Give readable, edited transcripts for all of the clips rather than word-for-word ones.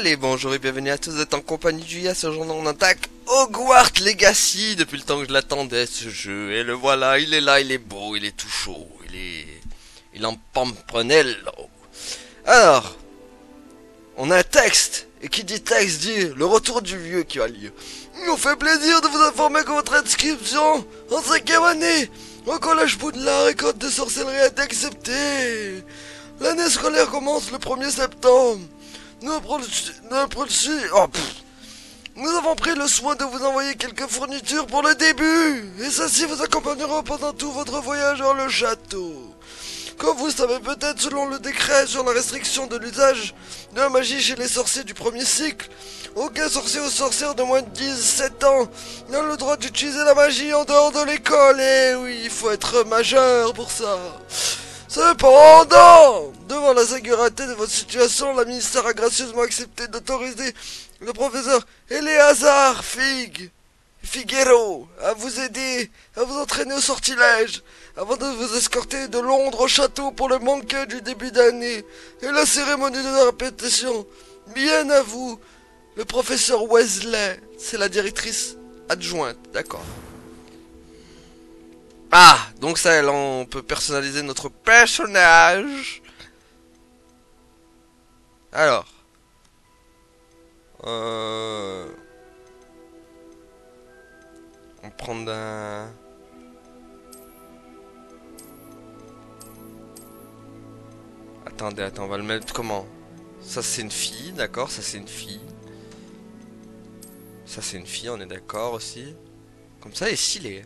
Allez, bonjour et bienvenue à tous, vous êtes en compagnie du Yas. Aujourd'hui on attaque Hogwarts Legacy. Depuis le temps que je l'attendais ce jeu. Et le voilà, il est là, il est beau, il est tout chaud. Il en pamprenelle. Alors, on a un texte. Et qui dit texte dit le retour du vieux qui va lire. Il nous fait plaisir de vous informer que votre inscription en 5e année au collège Poudlard et Côte de sorcellerie est acceptée. L'année scolaire commence le 1er septembre. Nous avons pris le soin de vous envoyer quelques fournitures pour le début, et ceci vous accompagnera pendant tout votre voyage vers le château. Comme vous savez peut-être, selon le décret sur la restriction de l'usage de la magie chez les sorciers du premier cycle, aucun sorcier ou sorcière de moins de 17 ans n'a le droit d'utiliser la magie en dehors de l'école, et oui, il faut être majeur pour ça. Cependant, devant la singularité de votre situation, la ministère a gracieusement accepté d'autoriser le professeur Eleazar Figuero à vous aider, à vous entraîner au sortilège, avant de vous escorter de Londres au château pour le banquet du début d'année et la cérémonie de la répétition. Bien à vous, le professeur Weasley, c'est la directrice adjointe, d'accord. Ah, donc ça, là, on peut personnaliser notre personnage. Alors. On va prendre un... Attendez, on va le mettre comment? Ça, c'est une fille, d'accord, ça, c'est une fille. Ça, c'est une fille, on est d'accord aussi. Comme ça, il est stylé.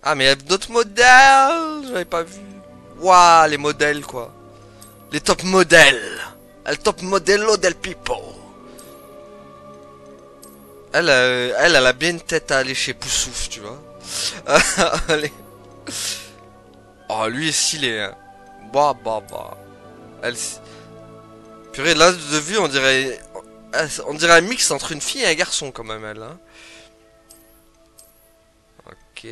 Ah, mais il y a d'autres modèles. J'avais pas vu. Waouh, les modèles, quoi. Les top modèles. El top modello del people. Elle a bien une tête à aller chez Poussouf, tu vois. Allez. Oh, lui est stylé, hein. Bah. Elle... Purée, là, de vue, on dirait un mix entre une fille et un garçon, quand même, elle, hein. Ok.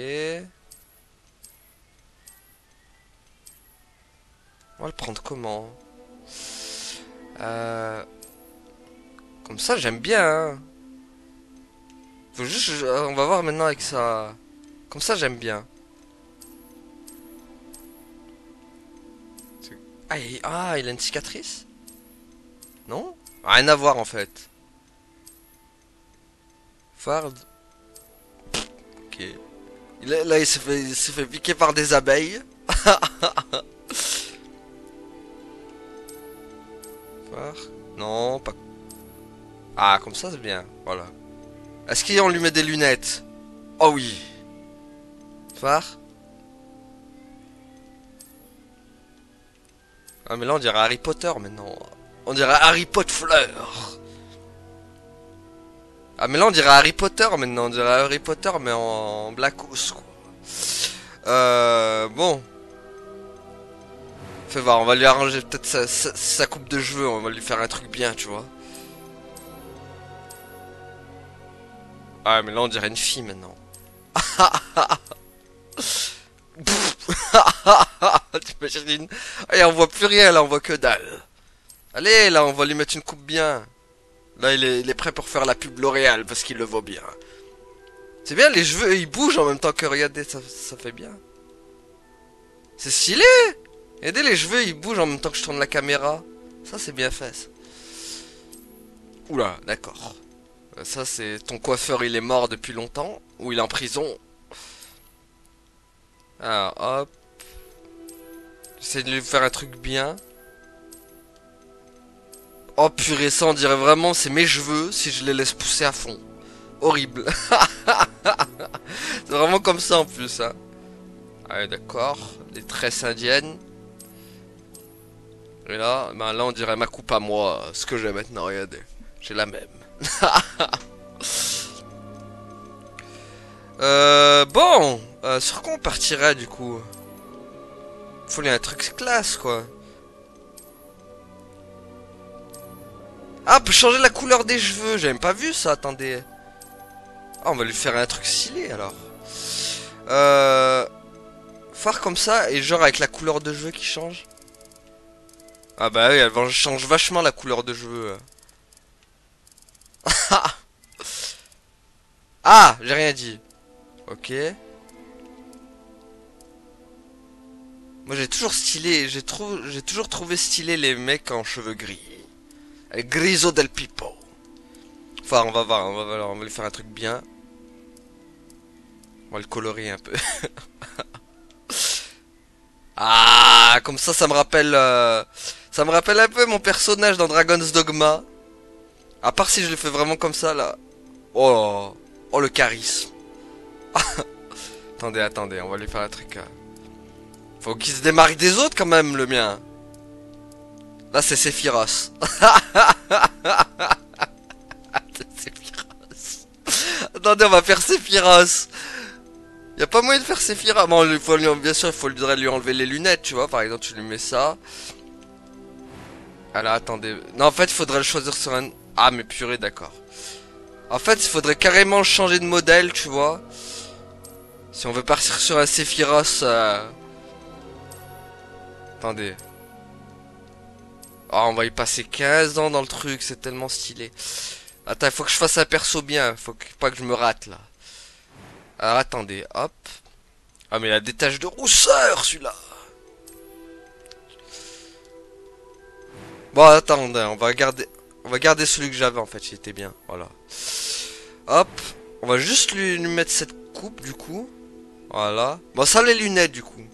On va le prendre comment? Comme ça, j'aime bien, hein. Faut juste... on va voir maintenant avec ça. Comme ça, j'aime bien. Il a une cicatrice? Non? Rien à voir, en fait. Fard. Ok. Là, il s'est fait piquer par des abeilles. Non, pas... Ah, comme ça, c'est bien. Voilà. Est-ce qu'on lui met des lunettes? Oh oui. Phare. Ah, mais là, on dirait Harry Potter, maintenant. On dirait Harry Potter fleur. Ah, mais là, on dirait Harry Potter, maintenant. On dirait Harry Potter, mais en Blackhouse, quoi. Bon. Fais voir, on va lui arranger peut-être sa coupe de cheveux. On va lui faire un truc bien, tu vois. Ah, mais là, on dirait une fille, maintenant. T'imagines? Et on voit plus rien, là, on voit que dalle. Allez, là, on va lui mettre une coupe bien. Là, il est prêt pour faire la pub L'Oréal, parce qu'il le vaut bien. C'est bien, les cheveux, ils bougent en même temps que, regardez, ça fait bien. C'est stylé! Regardez, les cheveux, ils bougent en même temps que je tourne la caméra. Ça, c'est bien fait, ça. Oula, d'accord. Ça, c'est... Ton coiffeur, il est mort depuis longtemps. Ou il est en prison. Alors, hop. J'essaie de lui faire un truc bien. Oh purée, ça on dirait vraiment c'est mes cheveux si je les laisse pousser à fond. Horrible. C'est vraiment comme ça en plus, hein. Allez, d'accord. Les tresses indiennes. Et là, ben là on dirait ma coupe à moi. Ce que j'ai maintenant, regardez. J'ai la même. Bon. Sur quoi on partirait du coup? Faut lui un truc classe, quoi. Ah, on peut changer la couleur des cheveux. J'avais même pas vu ça, attendez. Ah, on va lui faire un truc stylé, alors. Faire comme ça, et genre avec la couleur de cheveux qui change. Ah bah oui, elle change vachement la couleur de cheveux. Ah, j'ai rien dit. Ok. Moi j'ai toujours stylé, j'ai toujours trouvé stylé les mecs en cheveux gris. El griso del pipo. Enfin, on va voir, on va lui faire un truc bien. On va le colorer un peu. Ah, comme ça ça me rappelle un peu mon personnage dans Dragon's Dogma. À part si je le fais vraiment comme ça, là. Oh, oh le charisme. Attendez, on va lui faire un truc. Faut qu'il se démarque des autres quand même, le mien. Là, c'est Sephiroth. Sephiroth. Attendez, on va faire Sephiroth. Y a pas moyen de faire Sephiroth. Bon, bien sûr, il faudrait lui enlever les lunettes, tu vois. Par exemple, tu lui mets ça. Alors, attendez. Non, en fait, il faudrait le choisir sur un... Ah, mais purée, d'accord. En fait, il faudrait carrément changer de modèle, tu vois. Si on veut partir sur un Sephiroth... Attendez. Oh, on va y passer 15 ans dans le truc, c'est tellement stylé. Attends, il faut que je fasse un perso bien. Pas que je me rate, là. Alors, attendez, hop. Ah, mais il a des taches de rousseur, celui-là. Bon, attendez, on va garder celui que j'avais, en fait, il était bien, voilà. Hop. On va juste lui mettre cette coupe, du coup. Voilà. Bon, ça, les lunettes, du coup.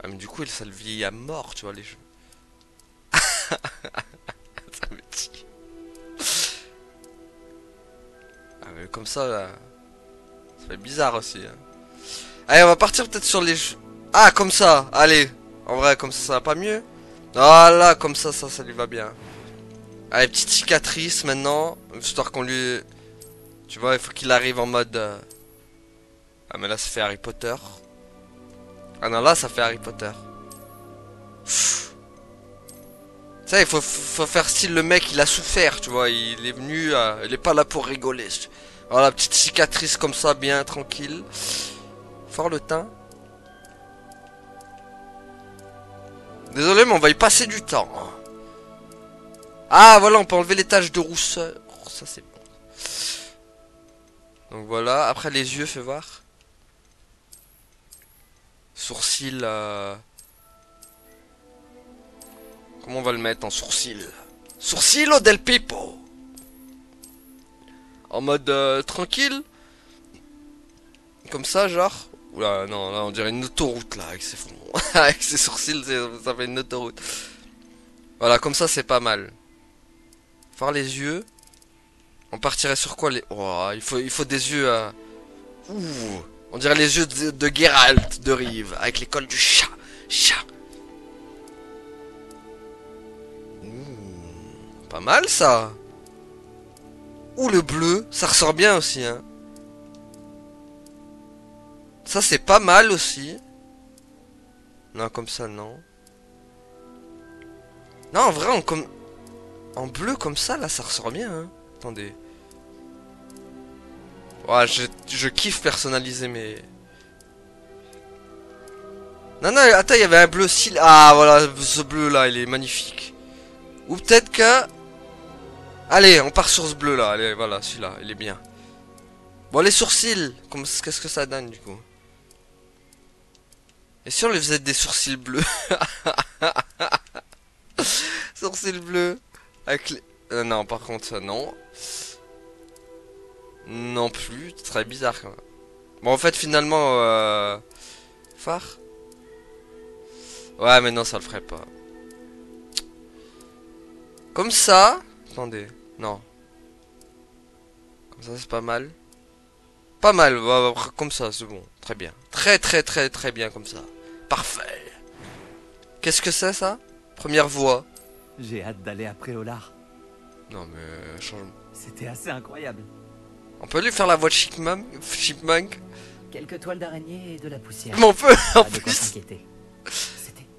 Ah, mais du coup, ça le vieillit à mort, tu vois, les jeux. Ça me tue. Ah, mais comme ça, là, ça fait bizarre aussi. Hein. Allez, on va partir peut-être sur les jeux. Ah, comme ça, allez. En vrai, comme ça va pas mieux. Voilà, comme ça lui va bien. Allez, petite cicatrice maintenant. Histoire qu'on lui... Tu vois, il faut qu'il arrive en mode... Ah, mais là, ça fait Harry Potter. Ah non, là, ça fait Harry Potter. Tu sais, il faut faire style le mec, il a souffert, tu vois. Il est venu, il est pas là pour rigoler. Voilà, petite cicatrice comme ça, bien tranquille. Fort le teint. Désolé, mais on va y passer du temps. Ah, voilà, on peut enlever les taches de rousseur. Ça, c'est bon. Donc voilà, après les yeux, fais voir. Sourcil. Comment on va le mettre en sourcil? Sourcilo del Pipo. En mode tranquille. Comme ça, genre. Oula, non, là on dirait une autoroute là, avec ses fronts. Avec ses sourcils, ça fait une autoroute. Voilà, comme ça c'est pas mal. Faire les yeux. On partirait sur quoi les... Oh, il faut des yeux... Ouh, on dirait les yeux de Geralt de Rive, avec l'école du chat. Chat. Ouh, pas mal ça. Ouh, le bleu, ça ressort bien aussi, hein. Ça c'est pas mal aussi. Non, comme ça, non. Non, en vrai, en bleu comme ça, là, ça ressort bien, hein. Attendez. Ouais, je kiffe personnaliser mes... Non, non, attends, il y avait un bleu style... Ah, voilà, ce bleu là, il est magnifique. Ou peut-être que... Allez, on part sur ce bleu là. Allez, voilà, celui-là, il est bien. Bon, les sourcils, qu'est-ce que ça donne du coup? Et si on lui faisait des sourcils bleus? Sourcils bleus. Avec les... non, par contre, ça, non. Non plus, c'est très bizarre quand même. Bon, en fait, finalement, phare. Ouais, mais non, ça le ferait pas. Comme ça. Attendez, non. Comme ça, c'est pas mal. Pas mal, comme ça, c'est bon. Très bien. Très bien comme ça. Parfait. Qu'est-ce que c'est, ça? Première voix. J'ai hâte d'aller après Olar. Non, mais... change... C'était assez incroyable. On peut lui faire la voix de Chipmunk? Quelques toiles d'araignée et de la poussière. Mais on peut, en Pas de quoi plus. s'inquiéter.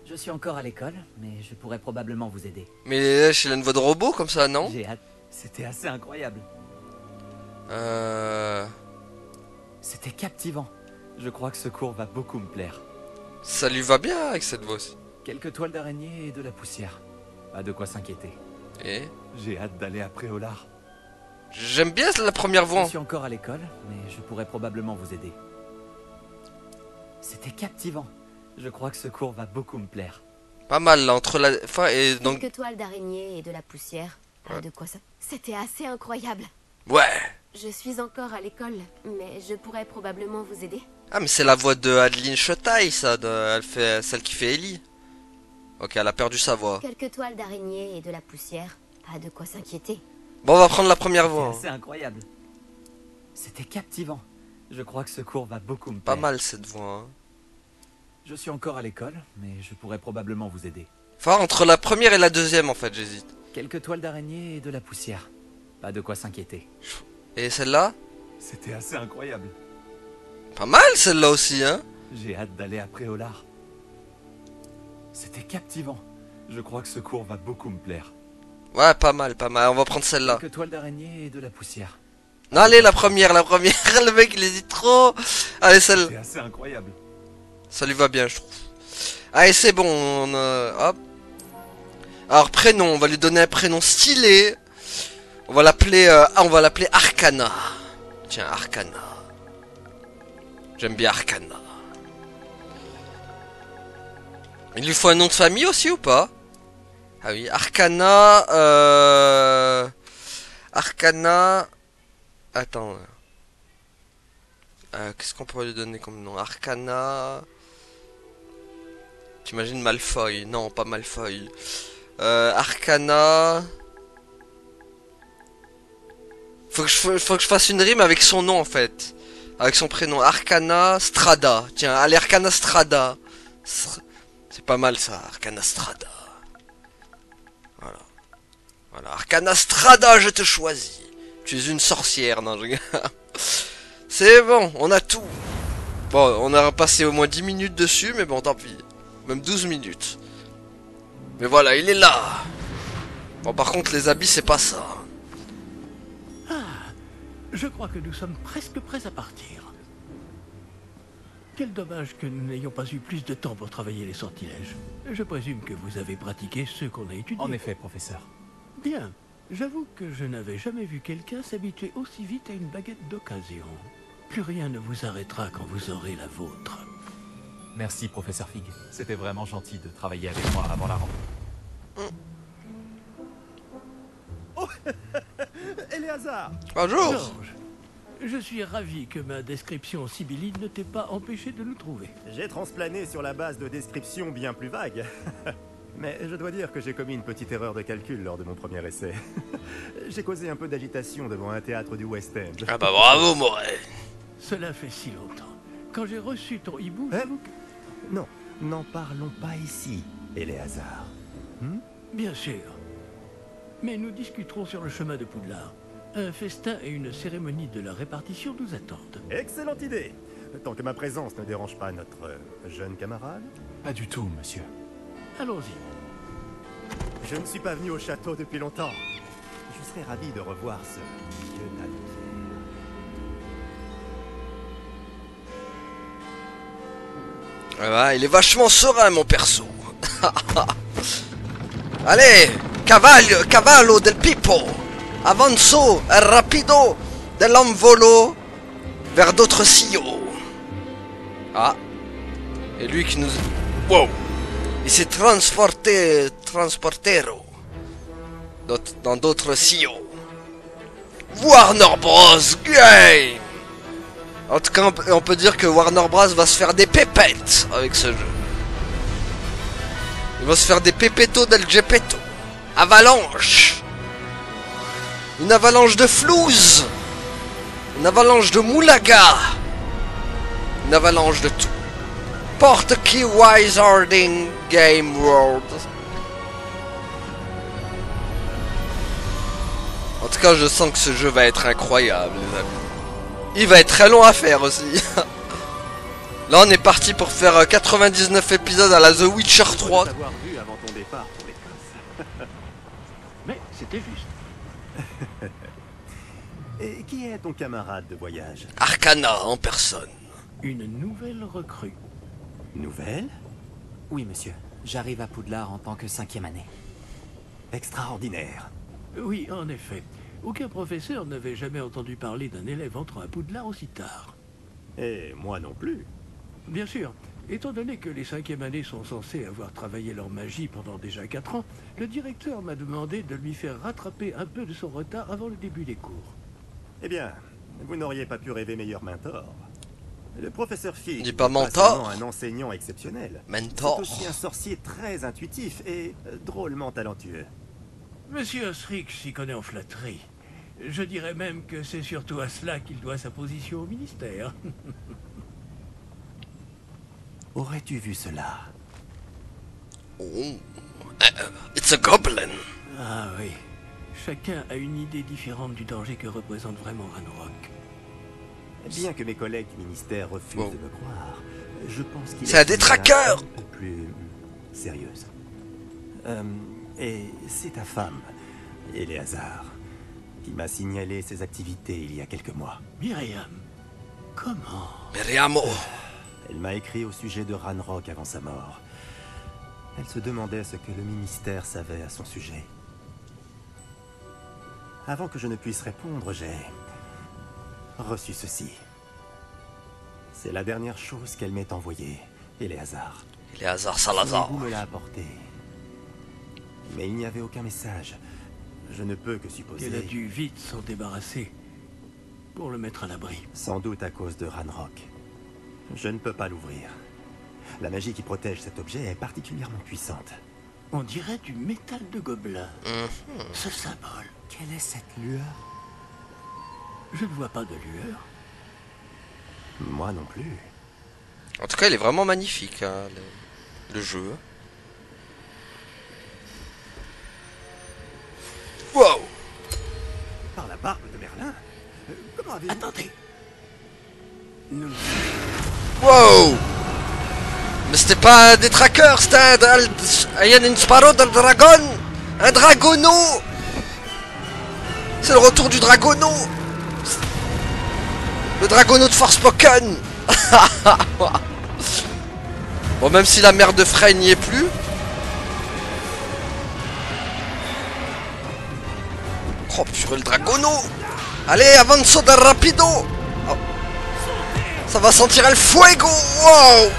Je suis encore à l'école, mais je pourrais probablement vous aider. Mais chez une voix de robot, comme ça, non? J'ai hâte. C'était assez incroyable. C'était captivant. Je crois que ce cours va beaucoup me plaire. Ça lui va bien avec cette voix aussi. Quelques toiles d'araignée et de la poussière. Pas de quoi s'inquiéter. Et J'ai hâte d'aller à Préolard. j'aime bien la première Je voix. suis encore à l'école, mais je pourrais probablement vous aider. C'était captivant. Je crois que ce cours va beaucoup me plaire. Pas mal là, entre la fin et donc... Quelques toiles d'araignée et de la poussière. Ah, de quoi ça? C'était assez incroyable. Ouais. Je suis encore à l'école, mais je pourrais probablement vous aider. Ah mais c'est la voix de Adeline Chotaille ça, elle fait celle qui fait Ellie. Ok, elle a perdu sa voix. Quelques toiles d'araignée et de la poussière. Pas de quoi s'inquiéter. Bon, on va prendre la première voix. C'est incroyable. C'était captivant. Je crois que ce cours va beaucoup me Pas plaire. mal cette voix. Hein. Je suis encore à l'école, mais je pourrais probablement vous aider. Enfin, entre la première et la deuxième en fait, j'hésite. Quelques toiles d'araignée et de la poussière. Pas de quoi s'inquiéter. Et celle-là? C'était assez incroyable. Pas mal celle-là aussi, hein. J'ai hâte d'aller à Préolard. C'était captivant. Je crois que ce cours va beaucoup me plaire. Ouais, pas mal, pas mal. On va prendre celle-là. Quelques toiles d'araignée et de la poussière. Non, allez, la première, la première. Le mec, il hésite trop. Allez, celle. C'était assez incroyable. Ça lui va bien, je trouve. Allez, c'est bon. Hop. Alors, prénom. On va lui donner un prénom stylé. On va l'appeler... on va l'appeler Arcana. Tiens, Arcana. J'aime bien Arcana. Il lui faut un nom de famille aussi ou pas? Ah oui, Arcana... Arcana... Attends. Qu'est-ce qu'on pourrait lui donner comme nom? Arcana... T'imagines Malfoy? Non, pas Malfoy. Arcana... Faut que je fasse une rime avec son nom en fait. Avec son prénom. Arcana Strada. Tiens, allez, Arcana Strada. C'est pas mal ça, Arcana Strada. Voilà. Voilà, Arcana Strada, je te choisis. Tu es une sorcière, non, je... C'est bon, on a tout. Bon, on a passé au moins 10 minutes dessus, mais bon, tant pis. Même 12 minutes. Mais voilà, il est là. Bon, par contre, les habits, c'est pas ça. Je crois que nous sommes presque prêts à partir. Quel dommage que nous n'ayons pas eu plus de temps pour travailler les sortilèges. Je présume que vous avez pratiqué ceux qu'on a étudiés. En effet, professeur. Bien. J'avoue que je n'avais jamais vu quelqu'un s'habituer aussi vite à une baguette d'occasion. Plus rien ne vous arrêtera quand vous aurez la vôtre. Merci, professeur Fig. C'était vraiment gentil de travailler avec moi avant la rentrée. Eléazar! Bonjour. Georges, je suis ravi que ma description sibylline ne t'ait pas empêché de nous trouver. J'ai transplané sur la base de descriptions bien plus vagues. Mais je dois dire que j'ai commis une petite erreur de calcul lors de mon premier essai. J'ai causé un peu d'agitation devant un théâtre du West End. Ah bah bravo, Moret. Cela fait si longtemps. Quand j'ai reçu ton hibou, Hein? Non, n'en parlons pas ici, Eléazar. bien sûr. Mais nous discuterons sur le chemin de Poudlard. Un festin et une cérémonie de la répartition nous attendent. Excellente idée! Tant que ma présence ne dérange pas notre jeune camarade. Pas du tout, monsieur. Allons-y. Je ne suis pas venu au château depuis longtemps. Je serais ravi de revoir ce vieux navire. Ah bah, il est vachement serein, mon perso. Allez, cavallo del Pipo. Avanzo rapido dell'envolo vers d'autres sillons. Ah. Et lui qui nous... Wow. Il s'est transportero dans d'autres sillons. Warner Bros. Game. En tout cas, on peut dire que Warner Bros. Va se faire des pépettes avec ce jeu. Il va se faire des pépétos del Geppetto. Avalanche. Une avalanche de flouze. Une avalanche de moulaga. Une avalanche de tout. Portkey Wizarding Game World. En tout cas, je sens que ce jeu va être incroyable, les amis. Il va être très long à faire aussi. Là, on est parti pour faire 99 épisodes à la The Witcher 3. T'avoir vu avant ton départ pour l'Écosse. Mais c'était juste. Et qui est ton camarade de voyage? Arcana en personne. Une nouvelle recrue. Nouvelle? Oui, monsieur. J'arrive à Poudlard en tant que 5e année. extraordinaire. Oui, en effet. Aucun professeur n'avait jamais entendu parler d'un élève entrant à Poudlard aussi tard. Et moi non plus. Bien sûr, étant donné que les 5e années sont censées avoir travaillé leur magie pendant déjà 4 ans, le directeur m'a demandé de lui faire rattraper un peu de son retard avant le début des cours. Eh bien, vous n'auriez pas pu rêver meilleur mentor. Le professeur Fig Dis pas n'est mentor. seulement un enseignant exceptionnel. Mentor. C'est aussi un sorcier très intuitif et drôlement talentueux. Monsieur Osric s'y connaît en flatterie. Je dirais même que c'est surtout à cela qu'il doit sa position au ministère. Aurais-tu vu cela? Oh. It's a goblin. Ah oui. Chacun a une idée différente du danger que représente vraiment Ranrock. Bien que mes collègues du ministère refusent Wow. de me croire, je pense qu'il C'est un détraqueur. un peu plus sérieuse. Et c'est ta femme, Éléazar, qui m'a signalé ses activités il y a quelques mois. Myriam, comment? Miriamo. Elle m'a écrit au sujet de Ranrock avant sa mort. Elle se demandait ce que le ministère savait à son sujet. Avant que je ne puisse répondre, j'ai reçu ceci. C'est la dernière chose qu'elle m'ait envoyée, Éléazar. Il est hasard Salazar. Vous me l'a apporté. Mais il n'y avait aucun message. Je ne peux que supposer... Elle a dû vite s'en débarrasser pour le mettre à l'abri. Sans doute à cause de Ranrock. Je ne peux pas l'ouvrir. La magie qui protège cet objet est particulièrement puissante. On dirait du métal de gobelin. Ce symbole. Quelle est cette lueur? Je ne vois pas de lueur. Moi non plus. En tout cas, il est vraiment magnifique, hein, le jeu. Wow. Par la barbe de Merlin? Comment avez-vous... Attendez. Nous... Wow. Mais c'était pas un détraqueur, c'était un Sparrow dans le dragon. Un dragono. C'est le retour du dragono. Le dragono de Forspoken. Bon, même si la mère de Frey n'y est plus. Oh purée, le dragono. Allez, avanzo del rapido. Oh. Ça va sentir el fuego. Wow.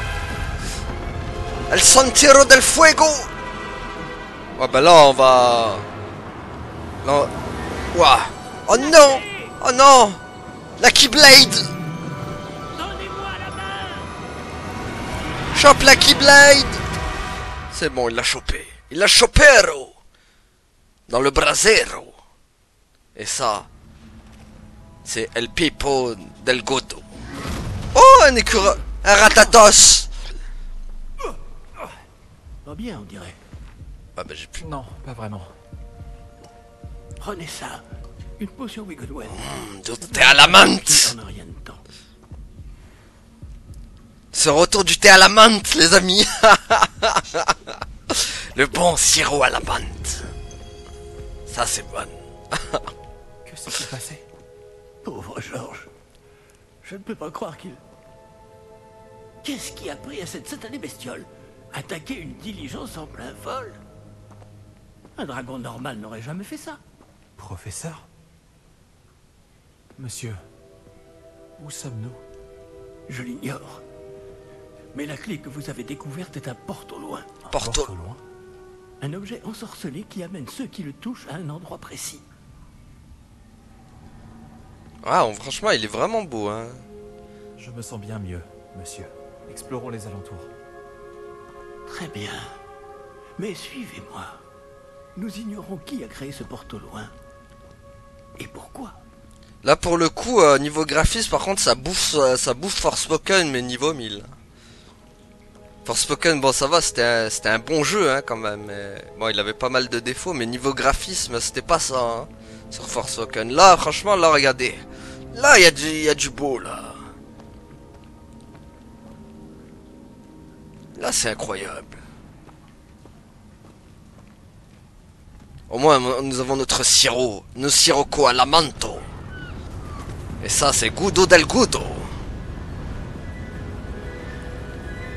El sentiero del fuego. Ouais, bah là on va... Là, Ouah. Oh non. Oh non. La Keyblade. Chope la Keyblade. C'est bon, il l'a chopé. Il l'a chopero. Dans le brasero. Et ça, c'est El Pipo del Goto. Oh, un écureuil. Un ratatos. Pas bien, on dirait. Ah bah j'ai plus... Non, pas vraiment. Prenez ça. Une potion Wigglewell. Thé à la menthe. On n'a rien de temps. Ce retour du thé à la menthe, les amis. Le bon sirop à la menthe. Ça, c'est bon. Que s'est-il passé? Pauvre Georges. Je ne peux pas croire qu'il... Qu'est-ce qui a pris à cette satanée bestiole? Attaquer une diligence en plein vol? Un dragon normal n'aurait jamais fait ça. Professeur? Monsieur, où sommes-nous? Je l'ignore. Mais la clé que vous avez découverte est un porte au loin. Porto. Porte au loin? Un objet ensorcelé qui amène ceux qui le touchent à un endroit précis. Ah, franchement, il est vraiment beau, hein. Je me sens bien mieux, monsieur. Explorons les alentours. Très bien. Mais suivez-moi. Nous ignorons qui a créé ce porte au loin. Et pourquoi? Là, pour le coup, niveau graphisme, par contre, ça bouffe Forspoken, mais niveau 1000. Forspoken, bon, ça va, c'était un bon jeu, hein, quand même. Mais, bon, il avait pas mal de défauts, mais niveau graphisme, c'était pas ça, hein, sur Forspoken. Là, franchement, là, regardez. Là, il y a du beau, là. Là, c'est incroyable. Au moins, nous avons notre sirop. Nos sirocco à la manto. Et ça, c'est Gudo del Gudo.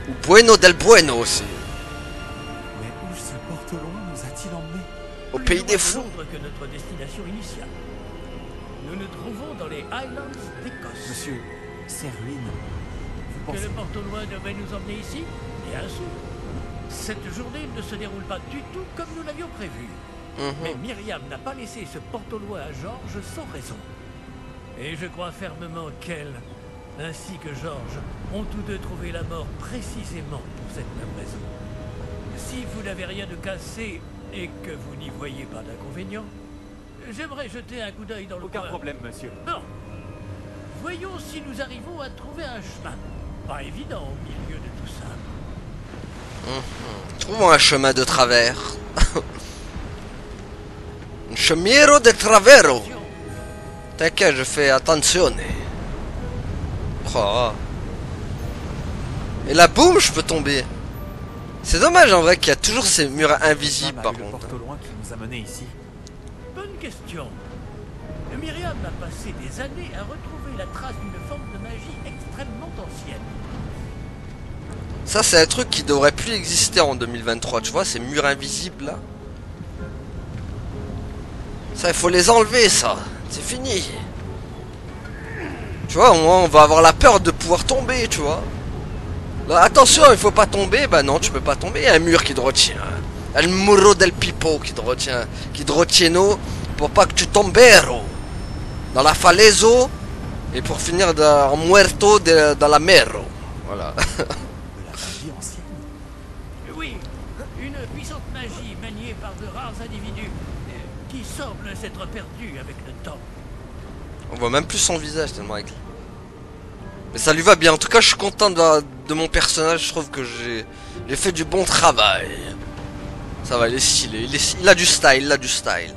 Ou Bueno del Bueno aussi. Mais où ce porte au loin nous a-t-il emmenés? Au pays des Plus fous. loin de Londres que notre destination initiale. Nous nous trouvons dans les Highlands d'Écosse. Monsieur, ces ruines, vous Que pensez... le Port-au-Loin devait nous emmener ici? Bien sûr. Cette journée ne se déroule pas du tout comme nous l'avions prévu. Mais Myriam n'a pas laissé ce Port-au-Loin à Georges sans raison. Et je crois fermement qu'elle, ainsi que Georges, ont tous deux trouvé la mort précisément pour cette même raison. Si vous n'avez rien de cassé et que vous n'y voyez pas d'inconvénient, j'aimerais jeter un coup d'œil dans le Aucun coin. problème, monsieur. Bon. Voyons si nous arrivons à trouver un chemin. Pas évident au milieu de tout ça. Trouvons un chemin de travers. Un chemiro de travero. T'inquiète, je fais attention. Oh. Et là, boum, je peux tomber. C'est dommage en vrai qu'il y a toujours ces murs invisibles Femme a par eu le contre. Port-au-Loin qui nous a menés ici. Bonne question. Myriam a passé des années à retrouver la trace d'une forme de magie extrêmement ancienne. Ça, c'est un truc qui devrait plus exister en 2023. Tu vois, ces murs invisibles là. Ça, il faut les enlever, ça. C'est fini. Tu vois, au moins, on va avoir la peur de pouvoir tomber, tu vois. Là, attention, il faut pas tomber. Bah non, tu peux pas tomber. Il y a un mur qui te retient. El muro del pipo qui te retient. Qui te retient pour pas que tu tombes dans la falaiso. Et pour finir en muerto dans la mero. Voilà. De la magie ancienne. Oui, une puissante magie maniée par de rares individus qui semble s'être perdue avec le temps. On voit même plus son visage tellement avec. Mais ça lui va bien. En tout cas, je suis content de mon personnage. Je trouve que j'ai fait du bon travail. Ça va, il est stylé. Il a du style, il a du style.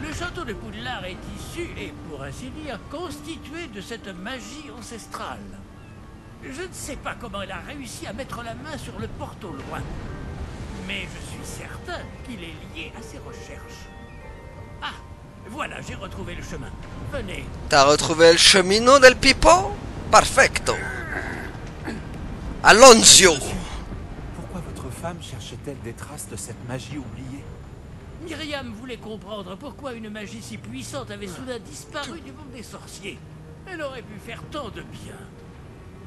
Le château de Poudlard est issu et, pour ainsi dire, constitué de cette magie ancestrale. Je ne sais pas comment elle a réussi à mettre la main sur le Port-au-Loin, mais je suis certain qu'il est lié à ses recherches. Ah, voilà, j'ai retrouvé le chemin. Venez. T'as retrouvé le chemino del pipo? Perfecto. Alonso. Pourquoi votre femme cherchait-elle des traces de cette magie oubliée? Myriam voulait comprendre pourquoi une magie si puissante avait soudain disparu du monde des sorciers. Elle aurait pu faire tant de bien.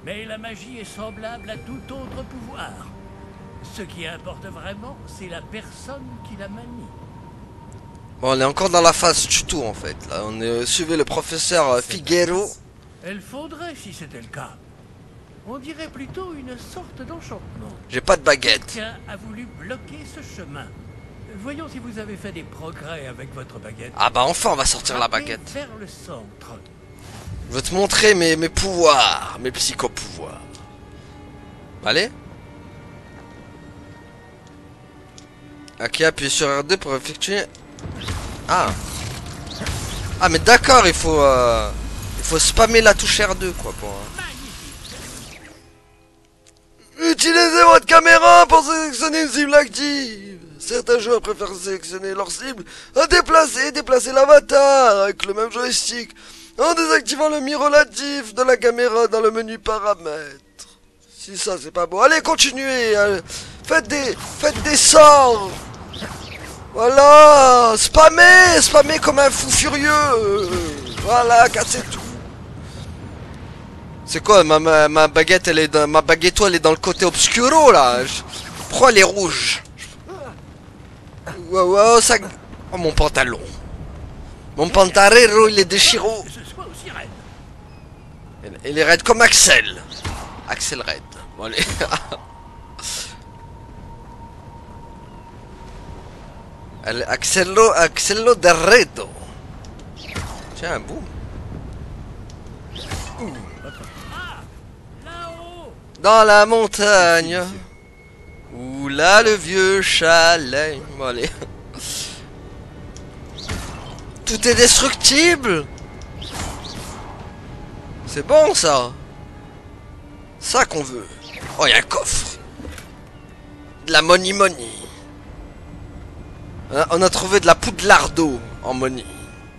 Mais la magie est semblable à tout autre pouvoir. Ce qui importe vraiment, c'est la personne qui la manie. Bon, on est encore dans la phase tuto en fait. Là, on est suivi le professeur Figuero. Elle faudrait si c'était le cas. On dirait plutôt une sorte d'enchantement. J'ai pas de baguette. Quelqu'un a voulu bloquer ce chemin. Voyons si vous avez fait des progrès avec votre baguette. Ah bah enfin, on va sortir la Frappez baguette. vers le centre. Je vais te montrer mes pouvoirs, mes psychopouvoirs. Allez. Ok, appuyez sur R2 pour effectuer. Ah. Ah mais d'accord, il faut spammer la touche R2 quoi pour. Utilisez votre caméra pour sélectionner une cible active. Certains joueurs préfèrent sélectionner leur cible à déplacer l'avatar avec le même joystick en désactivant le mi relatif de la caméra dans le menu paramètres. Si ça c'est pas bon. Allez, continuez. Faites des sorts. Voilà. Spammez comme un fou furieux. Voilà, cassez tout. C'est quoi ma baguette elle est dans ma baguette elle est dans le côté obscuro là. Pourquoi elle est rouge? Wow, ça. Oh mon pantalon. Mon pantalero il est déchiré. Que ce soit aussi raide. Il est raide comme Axel. Axel raide. Bon allez. Axello del Redo. Tiens, boum. Là-haut. Dans la montagne. Où là le vieux chalet. Bon allez. Tout est destructible. C'est bon ça. Ça qu'on veut. Oh, il y a un coffre. De la money. On a trouvé de la poudlardo en money.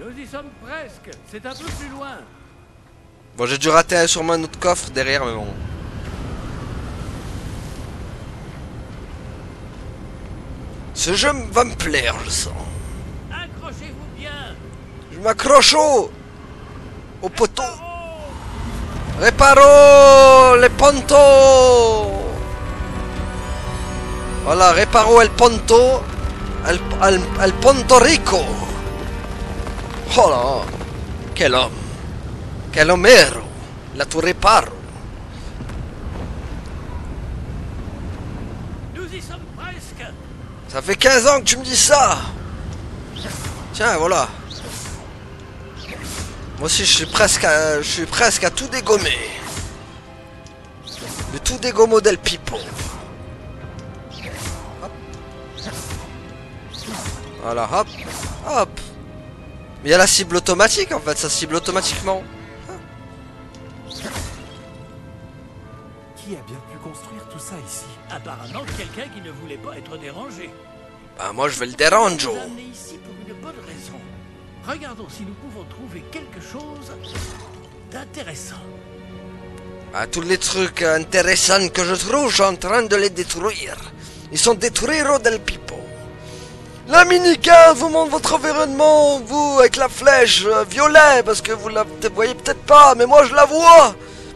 Nous y sommes presque. C'est un peu plus loin. Bon, j'ai dû rater sûrement un autre coffre derrière, mais bon. Ce jeu va me plaire, je sens. Accrochez-vous bien. Je m'accroche au poteau. Reparo les pontos. Voilà, reparo el ponto. El Ponto Rico. Oh là. Quel homme. Quel homero. La tout réparo. Nous y sommes presque. Ça fait 15 ans que tu me dis ça. Tiens, voilà. Moi aussi, je suis presque à tout dégommer. Le tout dégommo del Pipo. Hop. Voilà, hop, hop. Mais il y a la cible automatique en fait, ça cible automatiquement. Qui a bien pu construire tout ça ici? Apparemment quelqu'un qui ne voulait pas être dérangé. Bah moi je vais le déranger. Nous amener ici pour une bonne raison. Regardons si nous pouvons trouver quelque chose d'intéressant. Bah, tous les trucs intéressants que je trouve, je suis en train de les détruire. Ils sont détruits del Pipo. La mini-carte vous montre votre environnement, vous, avec la flèche violet, parce que vous la voyez peut-être pas, mais moi je la vois.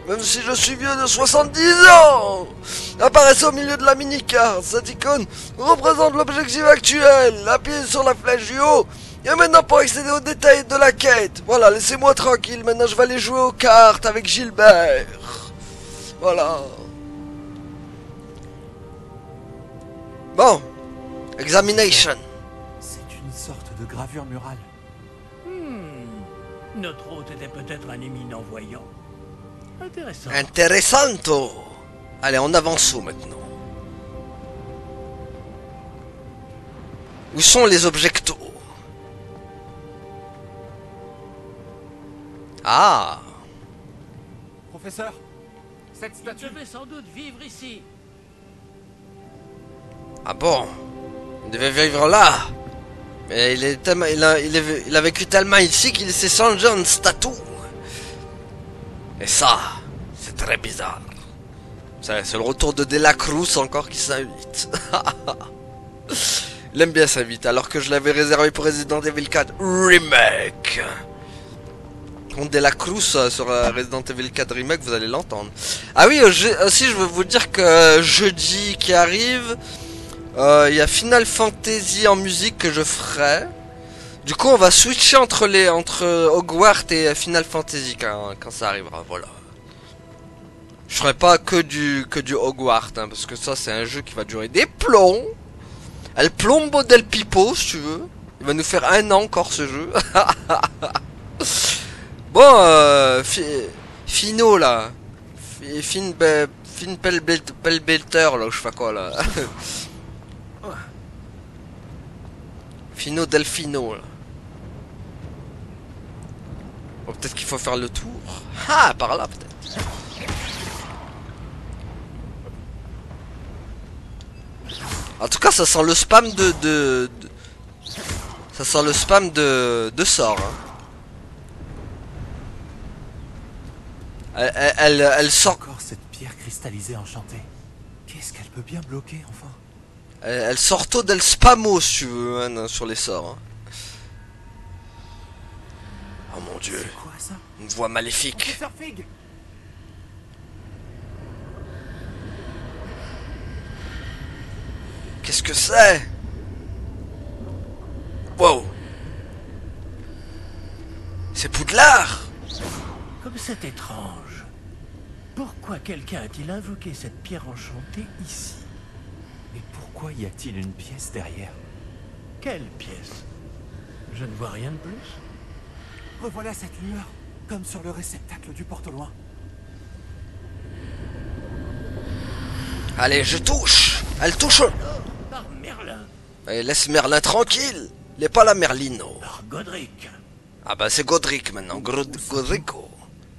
Même si je suis vieux de 70 ans. Apparaissez au milieu de la mini-carte. Cette icône représente l'objectif actuel. Appuyez sur la flèche du haut. Et maintenant pour accéder aux détails de la quête. Voilà, laissez-moi tranquille. Maintenant je vais aller jouer aux cartes avec Gilbert. Voilà. Bon. Examination. C'est une sorte de gravure murale. Notre hôte était peut-être un éminent voyant. Intéressant. Interessanto. Allez, on avance où maintenant? Où sont les objectos? Ah. Professeur, cette Il statue... devait sans doute vivre ici. Ah bon? Il devait vivre là. Mais il est tellement, il a vécu tellement ici qu'il s'est changé en statue. Et ça, c'est très bizarre. C'est le retour de Dela Cruz encore qui s'invite. Il aime bien s'inviter alors que je l'avais réservé pour Resident Evil 4 Remake. Contre Dela Cruz sur Resident Evil 4 Remake, vous allez l'entendre. Ah oui, aussi je veux vous dire que jeudi qui arrive, il y a Final Fantasy en musique que je ferai. Du coup on va switcher entre Hogwarts et Final Fantasy quand ça arrivera, voilà. Je ferai pas que du Hogwarts, hein, parce que ça c'est un jeu qui va durer des plombs. El Plombo del Pipo, si tu veux. Il va nous faire 1 an encore ce jeu. Bon, Fino là. Fin Pelbelter là, ou je sais pas quoi là. Fino Delfino là. Bon, peut-être qu'il faut faire le tour. Ah, par là peut-être. En tout cas, ça sent le spam ça sent le spam de sort. Hein. Elle sort. Encore cette pierre cristallisée enchantée. Qu'est-ce qu'elle peut bien bloquer, enfin? Elle sorto del spamo, si tu veux, hein, sur les sorts. Hein. Oh mon dieu. C'est quoi ça? Une voix maléfique. Professeur Fig! Qu'est-ce que c'est? Wow. C'est Poudlard. Comme c'est étrange. Pourquoi quelqu'un a-t-il invoqué cette pierre enchantée ici? Mais pourquoi y a-t-il une pièce derrière? Quelle pièce? Je ne vois rien de plus. Revoilà cette lueur, comme sur le réceptacle du porte au loin. Allez, je touche. Elle touche. Par Merlin. Allez, laisse Merlin tranquille. Il est pas là, Merlino. Par Godric. Ah bah c'est Godric maintenant. Godrico.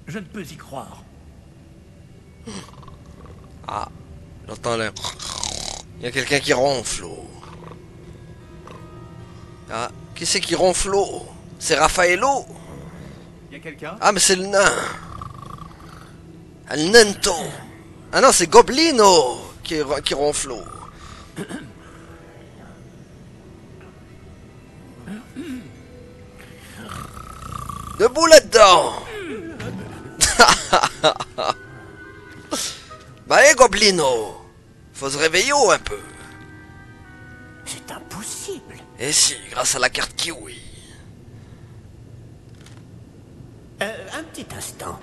Je ne peux y croire. Ah, j'entends là. Il y a quelqu'un qui ronfle. Ah, qui c'est qui ronfle? C'est Raffaello. Y a quelqu'un? Ah mais c'est le nain. El Nento. Ah non, c'est Goblino qui ronfle. Debout là-dedans. Bah les gobelino, faut se réveiller un peu. C'est impossible. Et si, grâce à la carte kiwi. Un petit instant.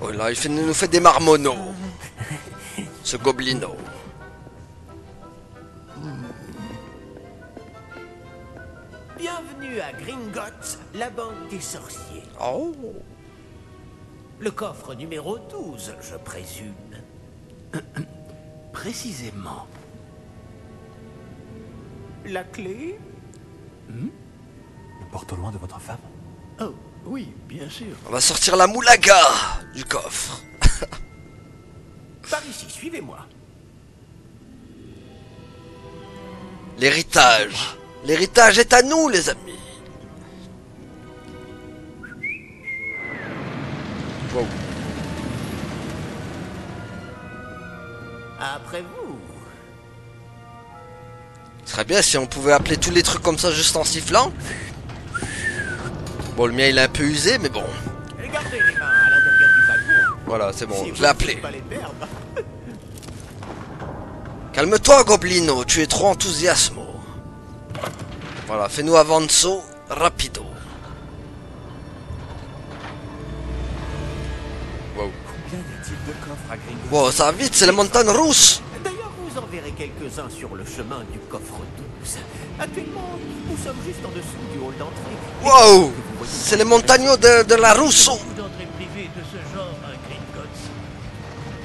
Oh là, il nous fait des marmonneaux. Ce gobelino. Bienvenue à Gringotts, la banque des sorciers. Oh. Le coffre numéro 12, je présume. Précisément. La clé? Le porte au loin de votre femme? Oh, oui, bien sûr. On va sortir la moulaga du coffre. Par ici, suivez-moi. L'héritage. L'héritage est à nous, les amis. Wow. Après vous. Ce serait bien si on pouvait appeler tous les trucs comme ça juste en sifflant. Bon, le mien il est un peu usé, mais bon. Gardez les mains à l'intérieur du wagon. Voilà, c'est bon, Si je vous l'ai ne appelé. voulez pas les perdre. Calme-toi, Goblino, tu es trop enthousiasmo. Voilà, fais-nous avanzo rapido. Wow. Combien y a-t-il de coffres à Gringotts? Wow, ça va vite, c'est la montagne rousse. D'ailleurs, vous en verrez quelques-uns sur le chemin du coffre 12. Actuellement, nous sommes juste en dessous du hall d'entrée. Wow, c'est les montagnos de la Rousseau. Beaucoup d'entrées privées de ce genre à Gringotts.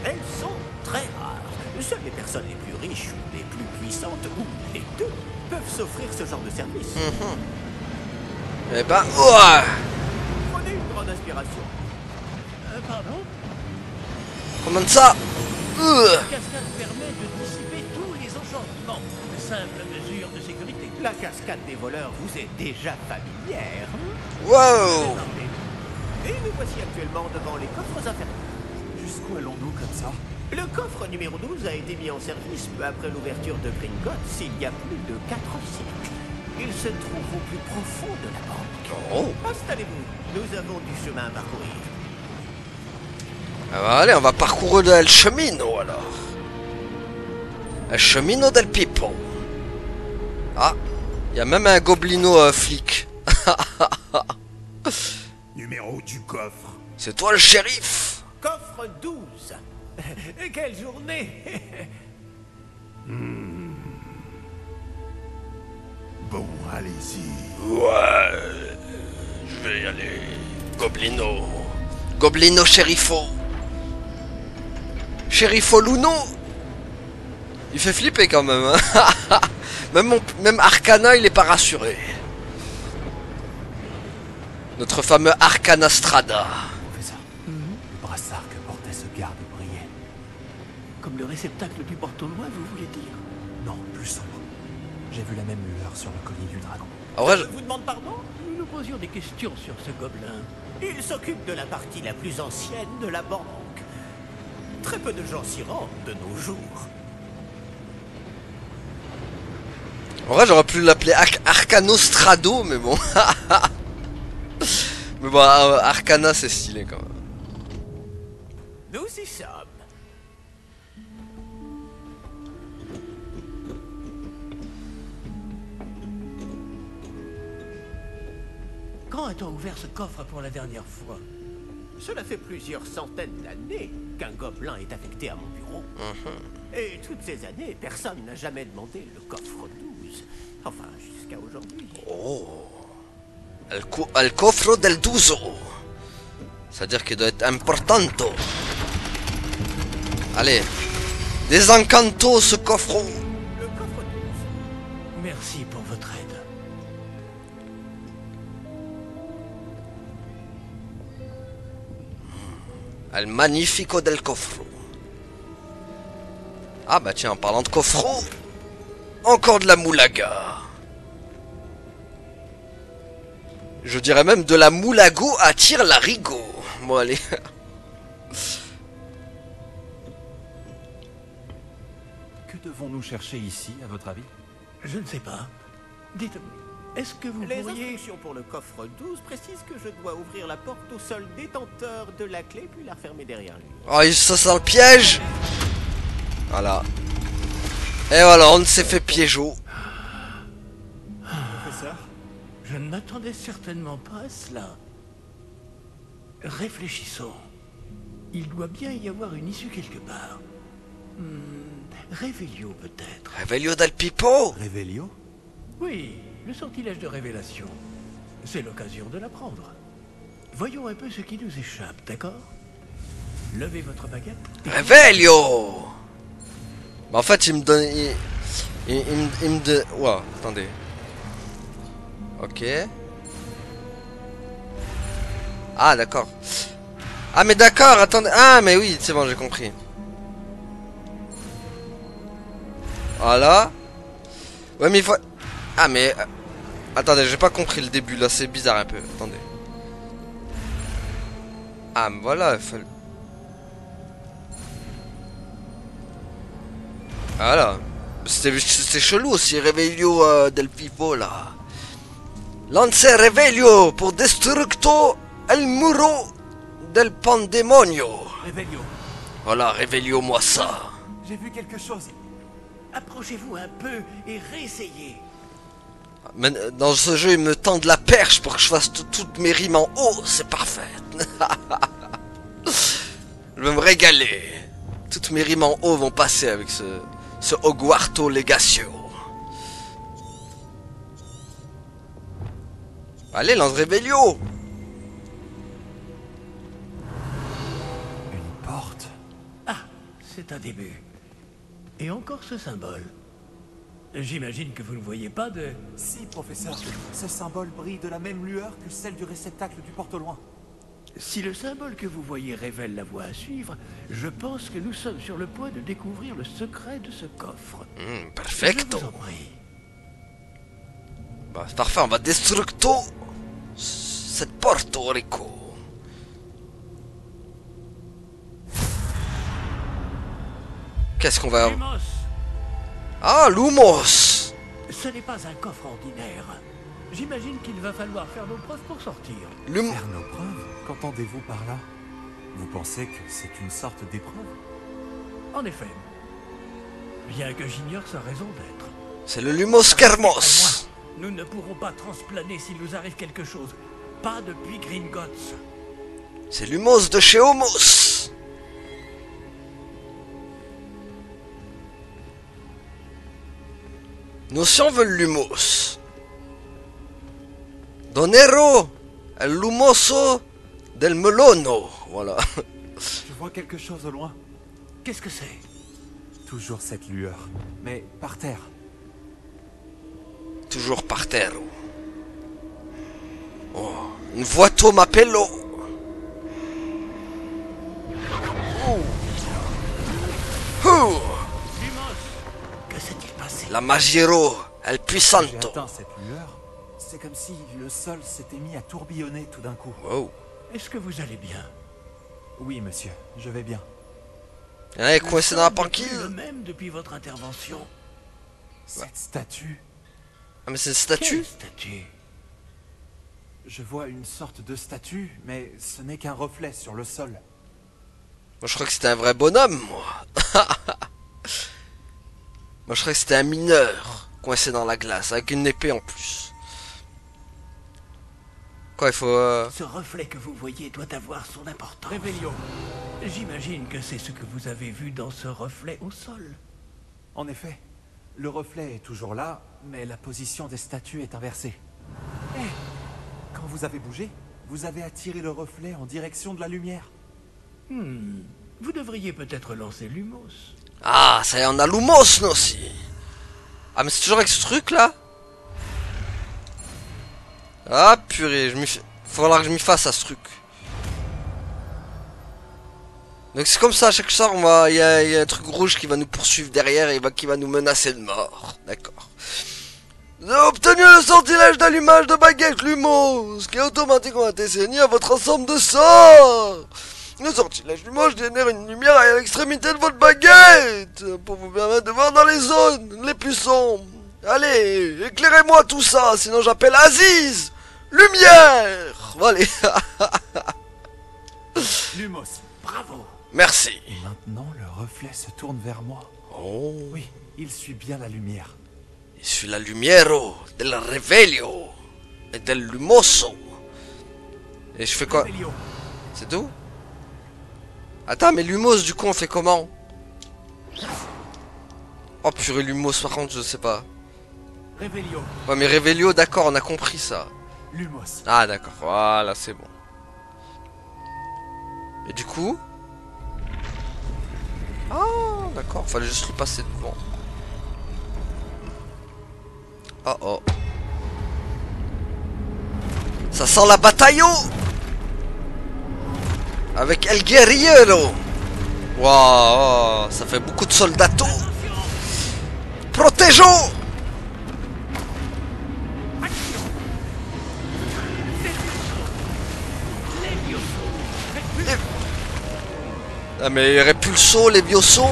Elles sont très rares. Seules les personnes les plus riches ou les plus puissantes, ou les deux, peuvent s'offrir ce genre de service. Eh ben, ouah. Prenez une grande inspiration. Pardon? Comment ça? La cascade permet de dissiper tous les enchantements. Simple mesure de sécurité. La cascade des voleurs vous est déjà familière. Wow. Et nous voici actuellement devant les coffres infernaux. Jusqu'où allons-nous comme ça? Le coffre numéro 12 a été mis en service peu après l'ouverture de Gringotts il y a plus de 4 siècles. Il se trouve au plus profond de la banque. Oh. Installez-vous, nous avons du chemin à parcourir. Ah bah, allez, on va parcourir El Chemino alors. El Chemino del Pipo. Ah, il y a même un goblino flic. Numéro du coffre. C'est toi le shérif. Coffre 12. Quelle journée. Bon, allez-y. Ouais, je vais y aller. Goblino. Goblino shérifo. Shérifo Luno. Il fait flipper quand même. Hein. Même Arcana, il est pas rassuré. Notre fameux Arcana Strada. Professeur, le brassard que portait ce garde brillait. Comme le réceptacle du porte au loin, vous voulez dire? Non, plus sombre. J'ai vu la même lueur sur le collier du dragon. En vrai, Je vous demande pardon? Nous nous posions des questions sur ce gobelin. Il s'occupe de la partie la plus ancienne de la banque. Très peu de gens s'y rendent de nos jours. j'aurais pu l'appeler Arcano Strado, mais bon. Mais bon, Arcana, c'est stylé quand même. Nous y sommes. Quand a-t-on ouvert ce coffre pour la dernière fois? Cela fait plusieurs centaines d'années qu'un gobelin est affecté à mon bureau. Et toutes ces années, personne n'a jamais demandé le coffre 12. Enfin, jusqu'à aujourd'hui. El cofro del Duzo. C'est-à-dire qu'il doit être importanto. Allez. Desencanto ce coffre. Le coffre 12. Merci pour votre aide. El magnifico del cofro. Ah bah tiens, en parlant de coffro, encore de la moulaga. Je dirais même de la moulago à tire-larigot. Bon allez. Que devons-nous chercher ici, à votre avis? Je ne sais pas. Dites, Est-ce que vous Les pourriez... instructions pour le coffre 12 précisent que je dois ouvrir la porte au seul détenteur de la clé puis la refermer derrière lui. Oh, ça sent le piège. Voilà. Et voilà, on s'est fait piégeau. Professeur, Je ne m'attendais certainement pas à cela. Réfléchissons. Il doit bien y avoir une issue quelque part. Révélio peut-être. Revelio del Pipo. Revelio? Oui, le sortilège de révélation. C'est l'occasion de l'apprendre. Voyons un peu ce qui nous échappe, d'accord? Levez votre baguette. Revelio. Bah, en fait, il me donne... Il me donne... Ouah, attendez. Ok. Ah, d'accord. Ah, mais d'accord, attendez. Ah, mais oui, c'est bon, j'ai compris. Voilà. Ouais, mais il faut... Ah, mais... Attendez, j'ai pas compris le début, là, c'est bizarre un peu. Attendez. Ah, mais voilà, il faut... Voilà. C'était chelou aussi, Revelio del Pipo, là. Lance Revelio pour Destructo el Muro del Pandemonio. Révélio, Voilà, Revelio-moi ça. J'ai vu quelque chose. approchez-vous un peu et réessayez. Mais dans ce jeu, ils me tendent la perche pour que je fasse toutes mes rimes en haut. C'est parfait. Je vais me régaler. Toutes mes rimes en haut vont passer avec ce Hogwarto Legatio. Allez, lance Revelio. Une porte. Ah, c'est un début. Et encore ce symbole. J'imagine que vous ne voyez pas de... Si, professeur. Ce symbole brille de la même lueur que celle du réceptacle du porte au loin. Si le symbole que vous voyez révèle la voie à suivre, je pense que nous sommes sur le point de découvrir le secret de ce coffre. Perfecto. Je vous en prie. Bah, c'est parfait, on va destructo cette Porto Rico. Qu'est-ce qu'on va... Lumos, Ah, Lumos. ce n'est pas un coffre ordinaire. J'imagine qu'il va falloir faire nos preuves pour sortir. Faire nos preuves? Qu'entendez-vous par là? Vous pensez que c'est une sorte d'épreuve? En effet. Bien que j'ignore sa raison d'être. C'est le Lumos Kermos. Nous ne pourrons pas transplaner s'il nous arrive quelque chose. Pas depuis Gringotts. C'est Lumos de chez Homos. Nos scients veulent Lumos. Donero, el Lumoso del Melono. Voilà. Je vois quelque chose au loin. Qu'est-ce que c'est? Toujours cette lueur. Mais par terre. Toujours par terre. Oh, une voiture m'appello. Lumos, que s'est-il passé? La Magiero, el J'ai Puissanto. atteint cette lueur. C'est comme si le sol s'était mis à tourbillonner tout d'un coup. Wow. Est-ce que vous allez bien? Oui, monsieur, je vais bien. Il y en a coincé dans la Le banquise. même depuis votre intervention. Cette statue, Ah, mais c'est une statue. Quelle statue? je vois une sorte de statue, mais ce n'est qu'un reflet sur le sol. Moi, je crois que c'était un vrai bonhomme, moi. Moi, je crois que c'était un mineur coincé dans la glace, avec une épée en plus. Quoi, il faut... Ce reflet que vous voyez doit avoir son importance. Révélio. J'imagine que c'est ce que vous avez vu dans ce reflet au sol. En effet, le reflet est toujours là, mais la position des statues est inversée. Eh, quand vous avez bougé, vous avez attiré le reflet en direction de la lumière. Vous devriez peut-être lancer Lumos. Ah, ça y est, on a Lumos, nous aussi. Ah, mais c'est toujours avec ce truc-là. Ah, purée, faudra que je m'y fasse à ce truc. Donc c'est comme ça, à chaque soir, il y a un truc rouge qui va nous poursuivre derrière et qui va nous menacer de mort. D'accord. Vous avez obtenu le sortilège d'allumage de baguette Lumos, qui est automatiquement assaini à votre ensemble de sorts. Le sortilège Lumos génère une lumière à l'extrémité de votre baguette, pour vous permettre de voir dans les zones les plus sombres. Allez, éclairez-moi tout ça, sinon j'appelle Aziz. Lumière. Bon, allez. Lumos, bravo. Merci. Et maintenant, le reflet se tourne vers moi. Oh, Oui, il suit bien la lumière. je suis la lumiero del revelio et del lumoso. Et je fais quoi? Revelio. C'est tout? Attends, mais Lumos, du coup, on fait comment? Oh purée, Lumos, par contre, je sais pas. Revelio. Ouais, mais Revelio, d'accord, on a compris ça. Lumos. Ah, d'accord, voilà, c'est bon. Et du coup? Ah, d'accord, fallait juste lui passer devant. Oh oh. Ça sent la bataille avec El Guerriero. Waouh, ça fait beaucoup de soldato. Protégeons. Ah mais Repulso, Levioso.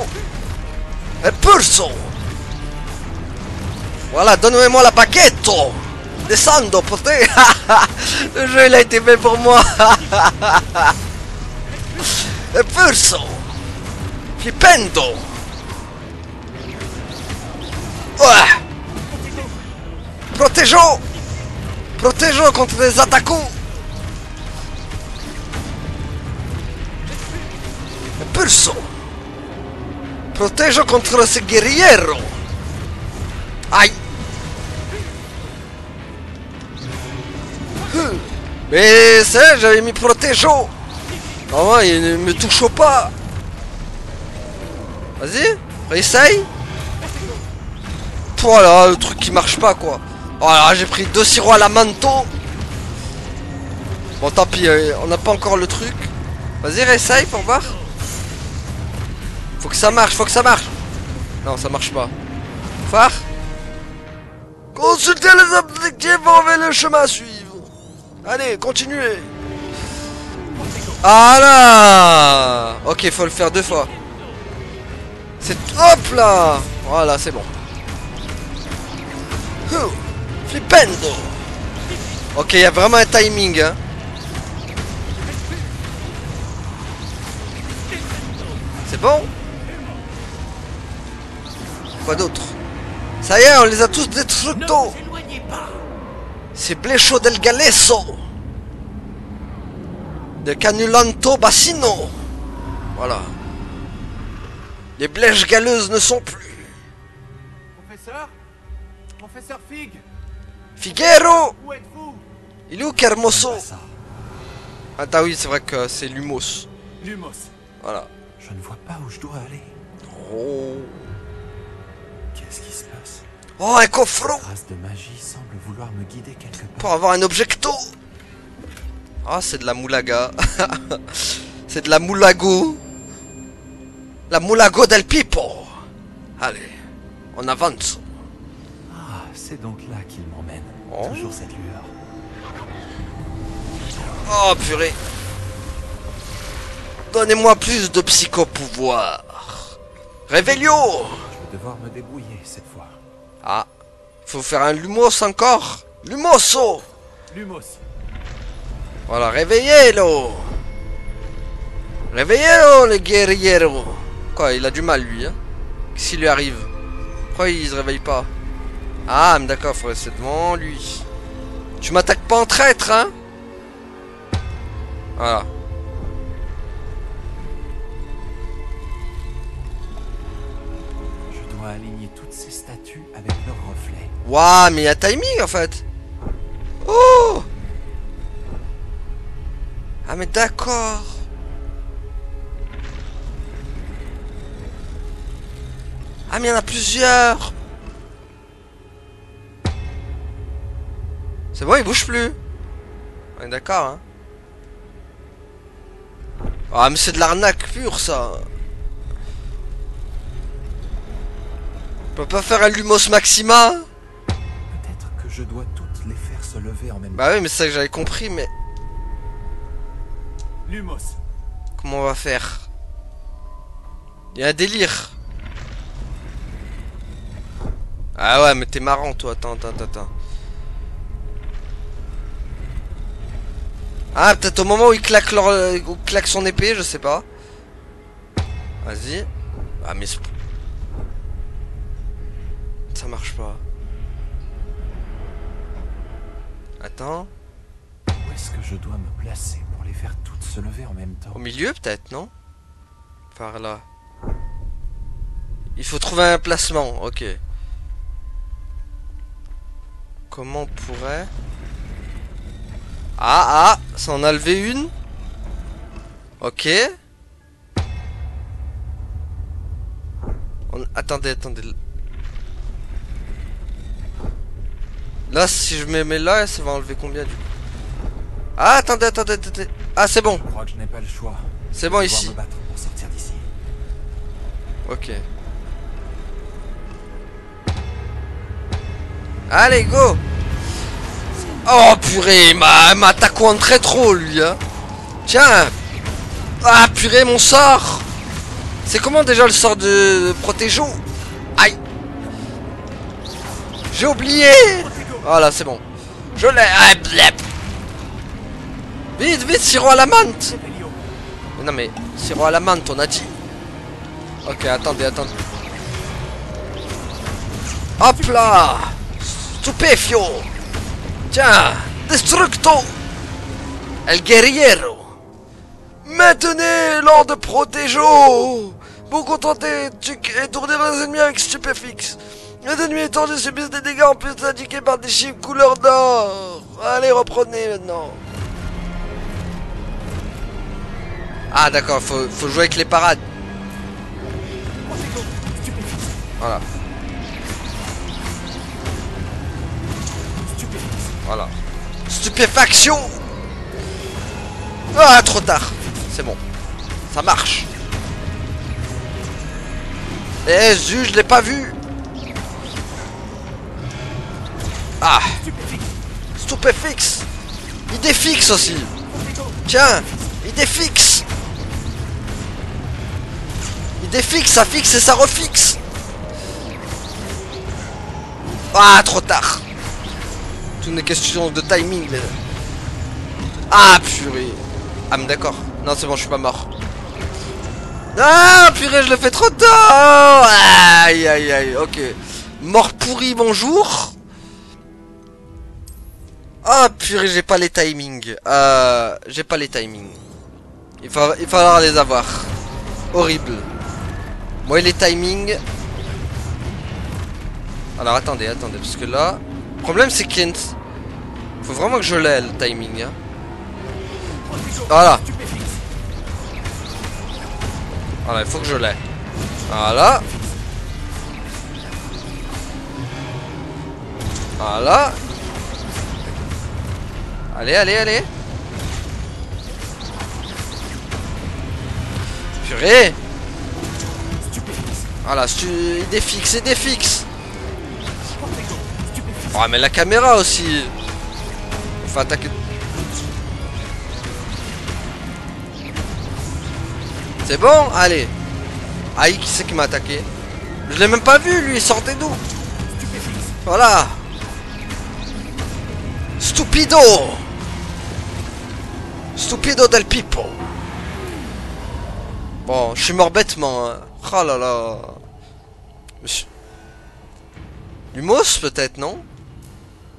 Repulso. Voilà, donne-moi la baguette. Descendo, poté. Le jeu il a été fait pour moi. Repulso. Flipendo. Ouais. Protégeons. Protégeons contre les attaquants. Repulso. Protégeons contre ces guerriers. Aïe. Mais c'est, j'avais mis protégeons. Non, il ne me touche pas. Vas-y, réessaye. Voilà, le truc qui marche pas quoi. Voilà, j'ai pris 2 sirops à la manteau. Bon, tant pis, on n'a pas encore le truc. Vas-y, réessaye pour voir. Faut que ça marche, faut que ça marche. Non, ça marche pas. Phare. Consultez les objectifs pour trouver le chemin à suivre. Allez, continuez. Ah là. Ok, faut le faire 2 fois. C'est... Hop là. Voilà, c'est bon. Flipendo. Ok, il y a vraiment un timing, hein. C'est bon. Quoi d'autre? Ça y est, on les a tous détruits. Ne vous éloignez pas. C'est Blecho del Galesso. De Canulanto Bassino. Voilà. Les blèches galeuses ne sont plus. Professeur? Professeur Fig? Figuero. Où êtes-vous? Il est où Kermoso? Pas ça. Attends, oui, c'est vrai que c'est Lumos. Lumos. Voilà. Je ne vois pas où je dois aller. Oh. Qu'est-ce qui se passe? Oh, un coffre La trace de magie semble vouloir me guider quelque part. pour avoir un objecto. Ah, c'est de la moulaga. C'est de la moulago. La moulago del Pipo. Allez, on avance. Ah, c'est donc là qu'il m'emmène. Oh. Toujours cette lueur. Oh purée. Donnez-moi plus de psychopouvoir. Révélio. Je vais devoir me débrouiller cette fois. Ah, faut faire un Lumos encore. Lumoso. Lumos. Voilà, réveillez-le. Réveillez-le, le guerriero. Quoi, il a du mal lui, hein. Qu'est-ce qui lui arrive? Pourquoi il se réveille pas? Ah, mais d'accord, faut rester devant lui. Tu m'attaques pas en traître, hein. Voilà. Je dois aligner toutes ces statues avec leurs reflets. Waouh, mais il y a timing en fait. Oh. Ah mais d'accord. Ah mais il y en a plusieurs. C'est bon, il bouge plus. On est d'accord, hein. Ah mais c'est de l'arnaque pure ça. On peut pas faire un Lumos Maxima? Peut-être que je dois toutes les faire se lever en même temps. Bah oui, mais c'est ça que j'avais compris, mais Lumos. comment on va faire? Il y a un délire. Ah ouais, mais t'es marrant, toi. Attends. Ah, peut-être au moment où il claque, où il claque son épée, je sais pas. Vas-y. Ah, mais... ça marche pas. Attends. Où est-ce que je dois me placer pour les faire toutes se lever en même temps? Au milieu, peut-être, non? Par là. Il faut trouver un placement, ok. Comment on pourrait... Ah, ça en a levé une. Ok. Attendez. Là, si je me mets là, ça va enlever combien du coup? Ah, attendez. Ah, c'est bon. Je crois que je n'ai pas le choix. C'est bon Je vais devoir ici. me battre pour sortir d'ici. Ok. Allez, go. Oh purée, m'a taquantré trop lui hein. Tiens. Ah purée, mon sort. C'est comment déjà le sort de protégeau? Aïe. J'ai oublié. Voilà, c'est bon. Je l'ai. Ah, blep. Vite, sirop à la menthe. Mais non mais, sirop à la menthe, on a dit. Ok, attendez. Hop là. Stupefio. Tiens, Destructo. El Guerriero. Maintenez l'ordre Protégeau. Pour contenter et tourner les ennemis avec Stupéfix. Les ennemis étendus subissent des dégâts en plus indiqués par des chiffres couleur d'or. Allez, reprenez maintenant. Ah d'accord, faut jouer avec les parades. Voilà. Voilà. Stupéfaction. Ah, trop tard. C'est bon. Ça marche. Eh, zut, je l'ai pas vu. Ah. Stupéfixe. Il défixe aussi. Tiens, il défixe. Il défixe, ça fixe et ça refixe. Ah, trop tard. Tout une question de timing. Mais... ah, purée. Ah, mais d'accord. Non, c'est bon, je suis pas mort. Ah, purée, je le fais trop tôt. Aïe. Ok. Mort pourri, bonjour. Ah, purée, j'ai pas les timings. J'ai pas les timings. Il va falloir les avoir. Horrible. Moi, les timings... alors, attendez, parce que là... le problème, c'est qu'il faut vraiment que je l'ai, le timing. Hein. Voilà. Voilà, il faut que je l'ai. Voilà. Voilà. Allez. Purée. Voilà, il défixe. Oh, mais la caméra aussi. Faut attaquer. C'est bon, allez. Aïe, qui c'est qui m'a attaqué? Je l'ai même pas vu, lui, il sortait d'où? Voilà. Stupido del Pipo. Bon, je suis mort bêtement. Hein. Oh là là. Monsieur... Lumos, peut-être, non?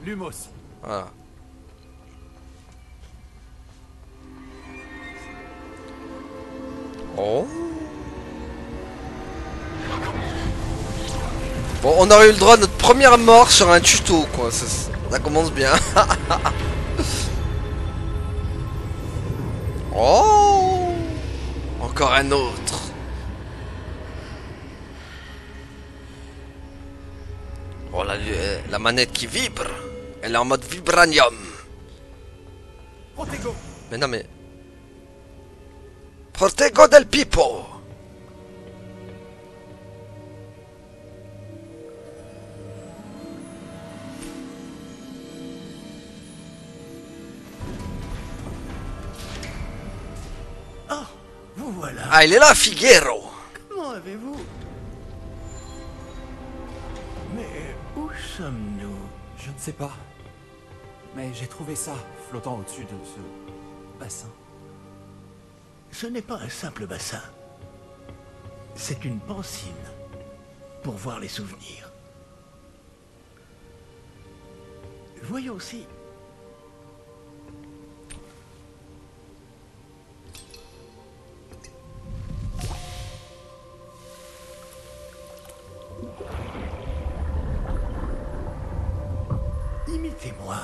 Lumos. Voilà. Oh. Bon, on aurait eu le droit à notre première mort sur un tuto, quoi. Ça commence bien. Oh. Encore un autre. Oh, la manette qui vibre. Elle est en mode vibranium. Protego. Mais non, mais... Protego del Pipo. Oh, vous voilà. Ah, il est là, Figuero. Comment avez-vous... Mais où sommes-nous? Je ne sais pas. Mais j'ai trouvé ça flottant au-dessus de ce bassin. Ce n'est pas un simple bassin. C'est une pancine pour voir les souvenirs. Voyons si... Imitez-moi.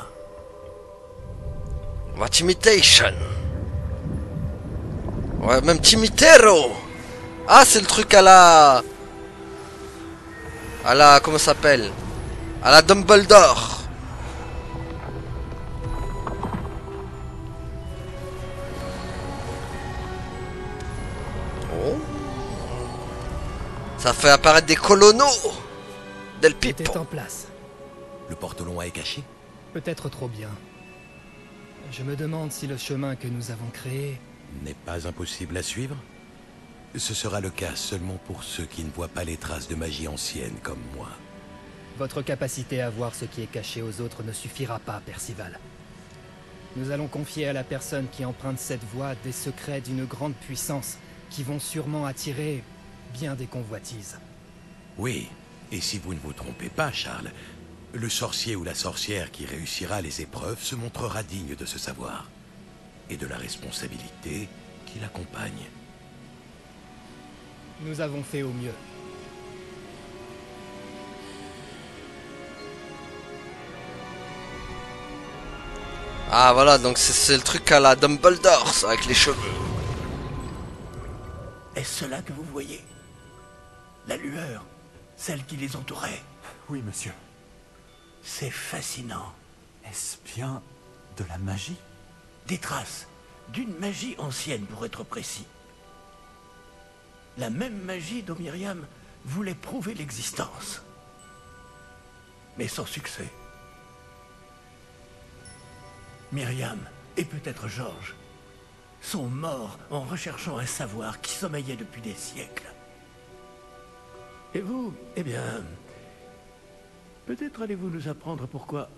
What imitation? Ouais, même Timitero. Ah, c'est le truc à la... Comment ça s'appelle? À la Dumbledore. Oh. Ça fait apparaître des colonos. Del Pipo. Était en place. Le porte-long est caché? Peut-être trop bien. Je me demande si le chemin que nous avons créé... N'est pas impossible à suivre? Ce sera le cas seulement pour ceux qui ne voient pas les traces de magie ancienne comme moi. Votre capacité à voir ce qui est caché aux autres ne suffira pas, Percival. Nous allons confier à la personne qui emprunte cette voie des secrets d'une grande puissance qui vont sûrement attirer bien des convoitises. Oui, et si vous ne vous trompez pas, Charles, le sorcier ou la sorcière qui réussira les épreuves se montrera digne de ce savoir et de la responsabilité qui l'accompagne. Nous avons fait au mieux. Ah voilà, donc c'est le truc à la Dumbledore, ça, avec les cheveux. Est-ce cela que vous voyez? La lueur, celle qui les entourait. Oui, monsieur. C'est fascinant. Est-ce bien de la magie? Des traces d'une magie ancienne, pour être précis. La même magie dont Myriam voulait prouver l'existence. Mais sans succès. Myriam, et peut-être Georges, sont morts en recherchant un savoir qui sommeillait depuis des siècles. Et vous, eh bien... Peut-être allez-vous nous apprendre pourquoi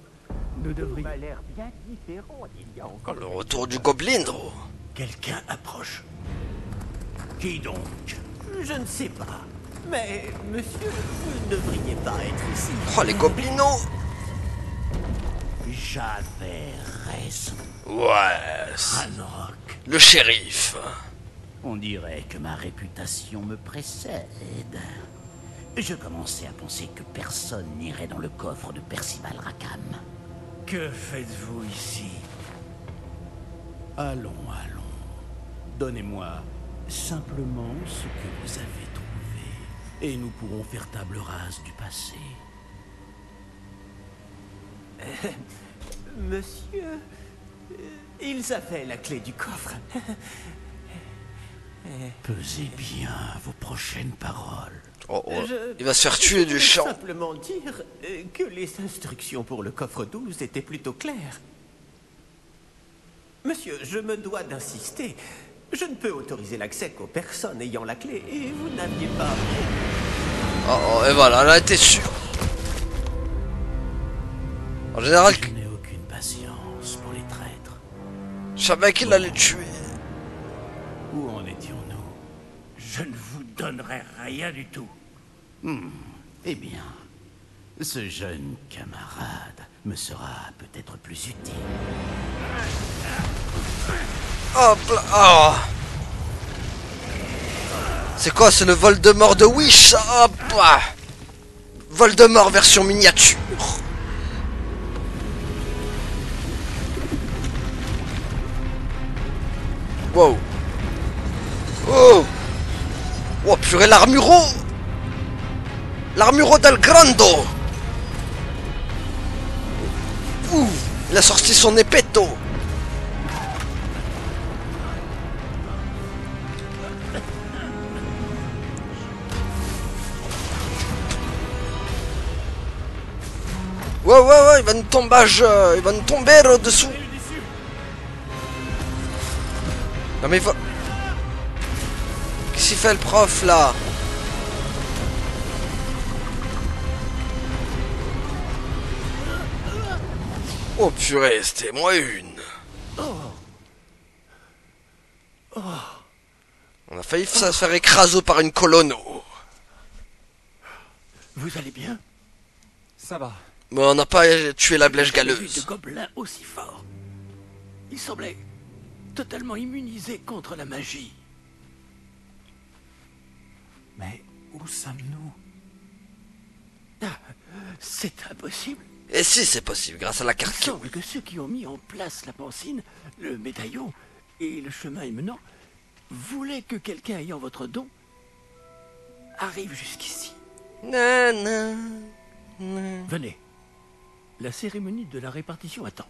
nous devrions... a l'air bien différent d'il y a encore. Le retour du Goblindro. Quelqu'un approche. Qui donc? Je ne sais pas. Mais, monsieur, vous ne devriez pas être ici. Oh, les Goblinos. J'avais raison. Ouais. Ranrock. Le shérif. On dirait que ma réputation me précède. Je commençais à penser que personne n'irait dans le coffre de Percival Rackham. Que faites-vous ici? Allons, allons. Donnez-moi simplement ce que vous avez trouvé. Et nous pourrons faire table rase du passé. Monsieur, ils avaient la clé du coffre. Pesez bien vos prochaines paroles. Oh, oh. Il va se faire tuer du champ. Simplement dire que les instructions pour le coffre 12 étaient plutôt claires. Monsieur, je me dois d'insister. Je ne peux autoriser l'accès qu'aux personnes ayant la clé, et vous n'aviez pas... Oh, oh, et voilà, elle a été sûre. En général, Je n'ai aucune patience pour les traîtres. je savais qu'il allait tuer. Où en étions-nous? Je ne vous donnerai rien du tout. Eh bien, ce jeune camarade me sera peut-être plus utile. Hop là. Oh. C'est quoi? C'est le Voldemort de Wish. Hop là. Voldemort version miniature. Wow. Oh. Oh purée, l'armuro. L'armuro del Grando. Ouh. Il a sorti son épéto. Ouais, il va nous tomber, il va nous tomber au-dessous. Non mais il va... Qu'est-ce qu'il fait le prof là? Oh purée, c'était moi une. On a failli se faire écraser par une colonne. Vous allez bien? Ça va. Mais on n'a pas tué la blèche J'ai vu de galeuse. gobelins aussi forts. Ils semblaient totalement immunisés contre la magie. Mais où sommes-nous? Ah, c'est impossible. Et si c'est possible, grâce à la Il carte. semble que ceux qui ont mis en place la pancine, le médaillon et le chemin émenant voulaient que quelqu'un ayant votre don arrive jusqu'ici. Venez. La cérémonie de la répartition attend.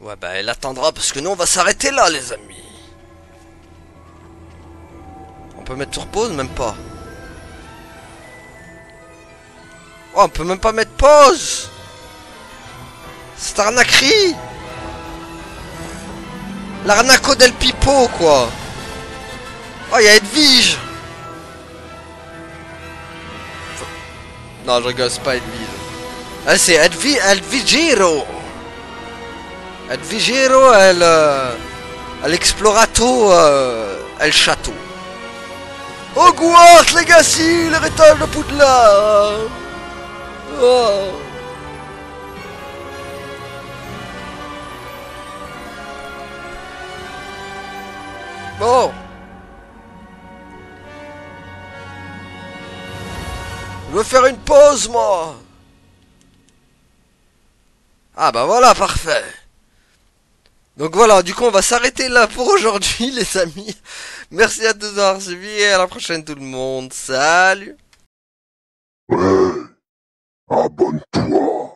Ouais, bah elle attendra parce que nous on va s'arrêter là, les amis. On peut mettre sur pause, même pas. Oh, on peut même pas mettre pause. C'est arnaquerie. L'arnaco del Pipo, quoi. Oh, y'a Edwige. Non, je rigole, c'est pas Edwige. Ah, c'est Edvigiro. Edvigiro, elle explorato el château. Hogwarts Legacy, l'héritage de Poudlard. Oh. Bon. Je veux faire une pause, moi. Ah bah voilà, parfait. Donc voilà, du coup on va s'arrêter là pour aujourd'hui, les amis. Merci à tous d'avoir suivi et à la prochaine tout le monde. Salut. Ouais, abonne-toi.